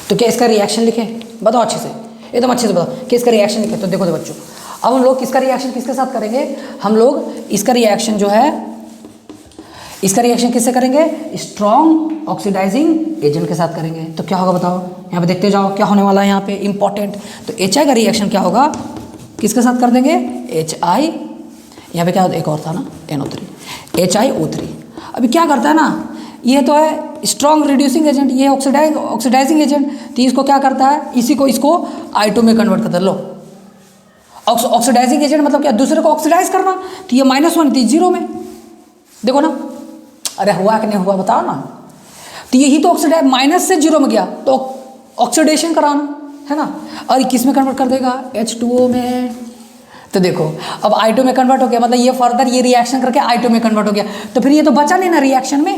तो क्या इसका रिएक्शन लिखे? बताओ अच्छे से, एकदम अच्छे से बताओ कि इसका रिएक्शन लिखे। तो देखो बच्चों, अब हम लोग किसका रिएक्शन किसके साथ करेंगे? हम लोग इसका रिएक्शन जो है इसका रिएक्शन किससे करेंगे? स्ट्रॉन्ग ऑक्सीडाइजिंग एजेंट के साथ करेंगे। तो क्या होगा बताओ, यहाँ पे देखते जाओ क्या होने वाला है यहाँ पे इंपॉर्टेंट। तो HI का रिएक्शन क्या होगा, किसके साथ कर देंगे? HI, यहाँ पे क्या होता, एक और था ना NO3, HiO3। अभी क्या करता है ना, ये तो है स्ट्रॉन्ग रिड्यूसिंग एजेंट, ये ऑक्सीडाइजिंग एजेंट, तो इसको क्या करता है, इसी को इसको I2 में कन्वर्ट करता है। लो ऑक्सीडाइजिंग एजेंट मतलब क्या, दूसरे को ऑक्सीडाइज करना, तो ये -1 थी 0 में, देखो ना, अरे हुआ कि नहीं हुआ बताओ ना। तो यही तो ऑक्सीडाइज माइनस से 0 में गया तो ऑक्सीडेशन कराना है ना, और किस में कन्वर्ट कर देगा? H2O में। तो देखो अब I2 में कन्वर्ट हो गया, मतलब ये फर्दर ये रिएक्शन करके I2 में कन्वर्ट हो गया, तो फिर ये तो बचा नहीं ना रिएक्शन में,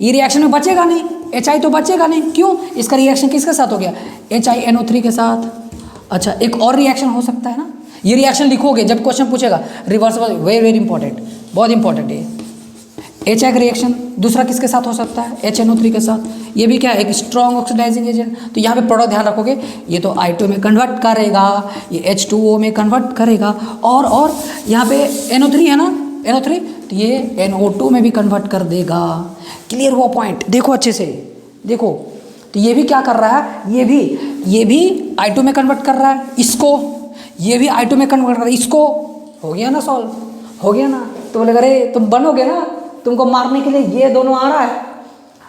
ये रिएक्शन में बचेगा नहीं, HI तो बचेगा नहीं। क्यों? इसका रिएक्शन किसके साथ हो गया? HiNO3 के साथ। अच्छा एक और रिएक्शन हो सकता है ना, ये रिएक्शन लिखोगे जब क्वेश्चन पूछेगा, रिवर्सिबल, वेरी वेरी इंपॉर्टेंट, बहुत इंपॉर्टेंट है। HI का रिएक्शन दूसरा किसके साथ हो सकता है? HNO3 के साथ। ये भी क्या है? एक स्ट्रॉन्ग ऑक्सीडाइजिंग एजेंट। तो यहाँ पे प्रोडक्ट ध्यान रखोगे, ये तो I2 में कन्वर्ट करेगा, ये H2O में कन्वर्ट करेगा, और यहाँ पे NO3 है ना, NO3, तो ये NO2 में भी कन्वर्ट कर देगा। क्लियर हुआ पॉइंट? देखो अच्छे से देखो, तो ये भी क्या कर रहा है, ये भी I2 में कन्वर्ट कर रहा है इसको, ये भी I2 में कन्वर्ट कर रहा है इसको। हो गया ना सॉल्व, हो गया ना। तो बोले अरे तुम बनोगे ना, तुमको मारने के लिए ये दोनों आ रहा है,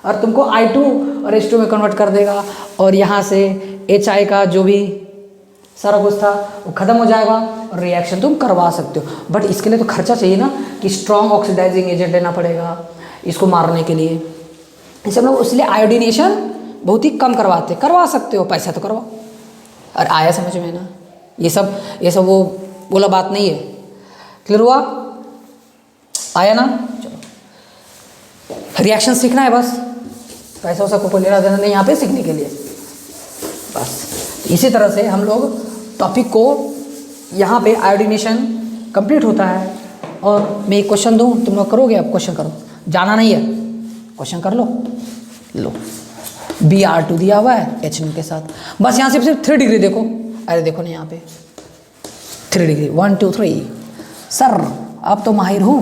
और तुमको I2 और H2 में कन्वर्ट कर देगा, और यहाँ से HI का जो भी सारा कुछ था वो ख़त्म हो जाएगा, और रिएक्शन तुम करवा सकते हो। बट इसके लिए तो खर्चा चाहिए ना, कि स्ट्रॉन्ग ऑक्सीडाइजिंग एजेंट लेना पड़ेगा इसको मारने के लिए। इसे हम लोग इसलिए आयोडीनेशन बहुत ही कम करवा सकते हो, पैसा तो करवाओ। और आया समझ में ना, ये सब वो बोला बात नहीं है। क्लियर हुआ? आया ना? चलो रिएक्शन सीखना है बस, पैसा वैसा को लेना देना नहीं यहाँ पे सीखने के लिए बस। इसी तरह से हम लोग टॉपिक को यहाँ पे आयोडीनेशन कंप्लीट होता है। और मैं एक क्वेश्चन दूँ, तुम लोग करोगे? अब क्वेश्चन करो, जाना नहीं है, क्वेश्चन कर लो। Br2 दिया हुआ है H के साथ, बस यहाँ से सिर्फ 3 डिग्री देखो। अरे देखो ना यहाँ पे 3 डिग्री, 1 2 3। सर आप तो माहिर हूँ,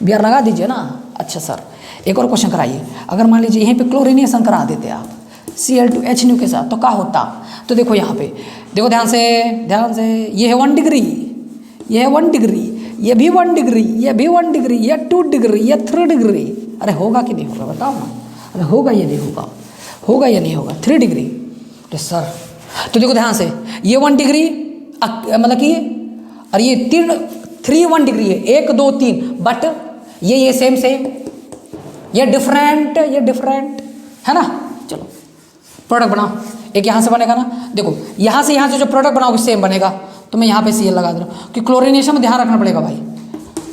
Br लगा दीजिए ना। अच्छा सर एक और क्वेश्चन कराइए, अगर मान लीजिए यहीं पे क्लोरिनेशन करा देते आप Cl2H के साथ तो क्या होता? तो देखो यहाँ पे देखो ध्यान से, ये है 1 डिग्री, ये है 1 डिग्री, ये भी 1 डिग्री, ये भी 1 डिग्री, ये 2 डिग्री, ये 3 डिग्री। अरे होगा कि नहीं होगा बताओ ना, अरे होगा या नहीं होगा, होगा या नहीं होगा? 3 डिग्री। तो सर तो देखो ध्यान से, ये 1 डिग्री मतलब कि, और ये 3 1 डिग्री है, 1 2 3, बट ये सेम, ये डिफरेंट है ना। चलो प्रोडक्ट बनाओ, एक यहाँ से बनेगा ना, देखो यहाँ से जो प्रोडक्ट बनाओगे सेम बनेगा। तो मैं यहाँ पे Cl लगा दे रहा हूँ कि क्लोरिनेशन में ध्यान रखना पड़ेगा भाई।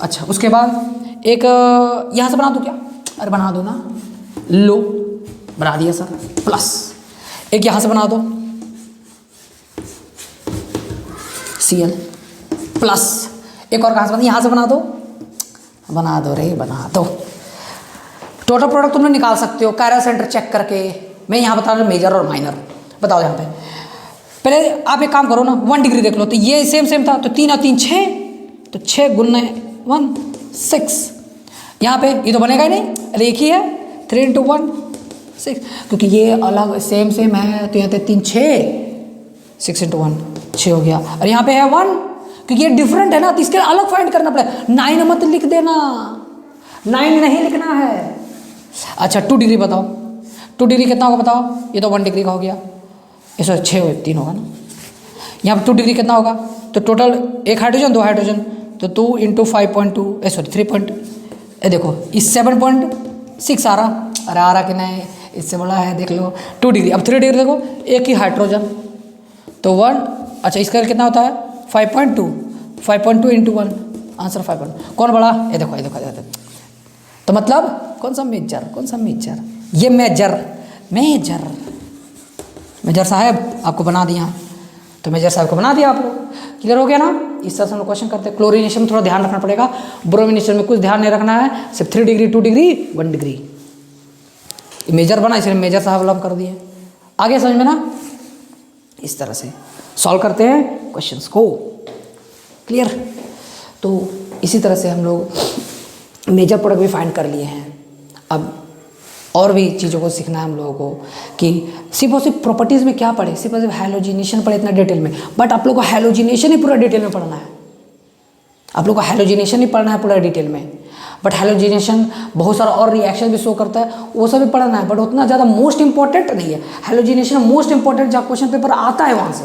अच्छा उसके बाद एक यहाँ से बना दो क्या? अरे बना दो ना, लो बना दिया सर, प्लस एक यहाँ से बना दो Cl प्लस, एक और कहाँ से यहाँ से बना दो बना दो। टोटल प्रोडक्ट तुम लोग निकाल सकते हो कायरल सेंटर चेक करके। मैं यहाँ बता रहा हूँ मेजर और माइनर। बताओ यहाँ पे पहले आप एक काम करो ना, 1 डिग्री देख लो, तो ये सेम था, तो 3 और 3 6, तो 6 गुना 1 6। यहाँ पे ये तो बनेगा ही नहीं, अरे एक ही है, 3 × 1 6, क्योंकि ये अलग सेम है, तो यहाँ पे 3 6 6 × 1 6 हो गया। और यहाँ पे है 1, क्योंकि ये डिफरेंट है ना, तो इसके अलग फाइंड करना पड़ेगा। 9 मत लिख देना, 9 नहीं लिखना है। अच्छा 2 डिग्री बताओ, 2 डिग्री कितना होगा बताओ? ये तो 1 डिग्री का हो गया, इसमें 6 3 होगा ना। यहाँ पर 2 डिग्री कितना होगा? तो टोटल 1 हाइड्रोजन 2 हाइड्रोजन, तो 2 × 5.2 3 पॉइंट, देखो इस 7.6 आ रहा, अरे आ रहा कि नहीं, इससे बड़ा है देख लो 2 डिग्री। अब 3 डिग्री देखो, एक ही हाइड्रोजन, तो 1। अच्छा इसका कितना होता है? 5.2 × 1, आंसर 5.2। कौन बड़ा? ये देखो। तो मतलब कौन सा मेजर? ये मेजर साहब आपको बना दिया, तो मेजर साहब को बना दिया आप लोग। क्लियर हो गया ना? इस तरह से हम लोग क्वेश्चन करते हैं। क्लोरिनेशन में थोड़ा ध्यान रखना पड़ेगा, ब्रोमिनेशन में कुछ ध्यान नहीं रखना है, सिर्फ 3 डिग्री 2 डिग्री 1 डिग्री। मेजर बना इसलिए मेजर साहब हम कर दिए। आगे समझ में ना? इस तरह से सॉल्व करते हैं क्वेश्चंस को। क्लियर? तो इसी तरह से हम लोग मेजर प्रोडक्ट भी फाइंड कर लिए हैं। अब और भी चीज़ों को सीखना है हम लोगों को कि सिर्फ और सिर्फ प्रॉपर्टीज़ में क्या पढ़े, सिर्फ और सिर्फ हैलोजिनेशन पढ़े इतना डिटेल में, बट आप लोग को हैलोजिनेशन ही पूरा डिटेल में पढ़ना है। आप लोग को हैलोजिनेशन ही पढ़ना है पूरा डिटेल में, बट हैलोजिनेशन बहुत सारा और रिएक्शन भी शो करता है, वो सब भी पढ़ना है, बट उतना ज़्यादा मोस्ट इंपॉर्टेंट नहीं है। हैलोजिनेशन मोस्ट इंपॉर्टेंट जहाँ क्वेश्चन पेपर आता है वहाँ से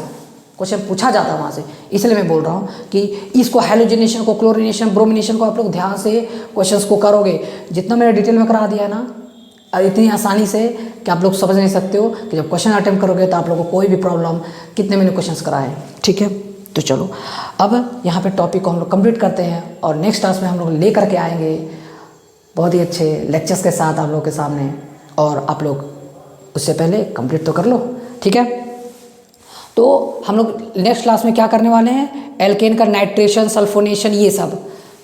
क्वेश्चन पूछा जाता है वहाँ से, इसलिए मैं बोल रहा हूँ कि इसको हैलोजिनेशन को, क्लोरिनेशन, ब्रोमिनेशन को आप लोग ध्यान से क्वेश्चंस को करोगे। जितना मैंने डिटेल में करा दिया है ना इतनी आसानी से कि आप लोग समझ नहीं सकते हो कि जब क्वेश्चन अटेम्प्ट करोगे तो आप लोगों को कोई भी प्रॉब्लम, कितने मैंने क्वेश्चंस कराए, ठीक है। तो चलो अब यहाँ पे टॉपिक को हम लोग कंप्लीट करते हैं और नेक्स्ट क्लास में हम लोग ले करके आएंगे बहुत ही अच्छे लेक्चर्स के साथ आप लोगों के सामने, और आप लोग उससे पहले कंप्लीट तो कर लो, ठीक है। तो हम लोग नेक्स्ट क्लास में क्या करने वाले हैं, एल्केन का नाइट्रेशन, सल्फोनेशन, ये सब,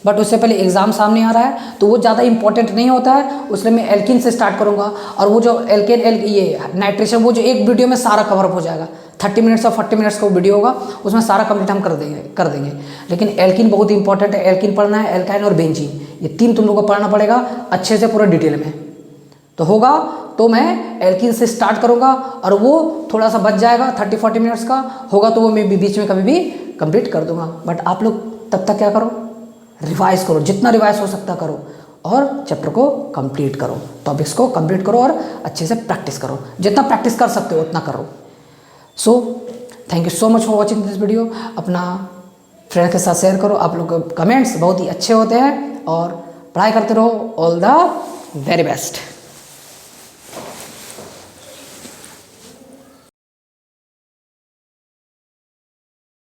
बट उससे पहले एग्जाम सामने आ रहा है तो वो ज़्यादा इंपॉर्टेंट नहीं होता है, उसलिए मैं एल्किन से स्टार्ट करूँगा। और वो जो एल्केन ये नाइट्रेशन वो जो एक वीडियो में सारा कवर अप हो जाएगा, 30 मिनट्स और 40 मिनट्स का वीडियो होगा, उसमें सारा कंप्लीट हम कर देंगे। लेकिन एल्किन बहुत इंपॉर्टेंट है, एल्किन पढ़ना है, एल्काइन और बेंजीन, ये तीन तुम लोग को पढ़ना पड़ेगा अच्छे से पूरा डिटेल में। तो होगा तो मैं एल्किन से स्टार्ट करूँगा और वो थोड़ा सा बच जाएगा 30-40 मिनट्स का, होगा तो वो मैं बीच में कभी भी कंप्लीट कर दूँगा। बट आप लोग तब तक क्या करो, रिवाइज करो, जितना रिवाइज हो सकता करो और चैप्टर को कंप्लीट करो, टॉपिक्स को कंप्लीट करो और अच्छे से प्रैक्टिस करो, जितना प्रैक्टिस कर सकते हो उतना करो। So thank you so much for watching this video. अपना फ्रेंड के साथ शेयर करो, आप लोग के कमेंट्स बहुत ही अच्छे होते हैं और पढ़ाई करते रहो। All the very best.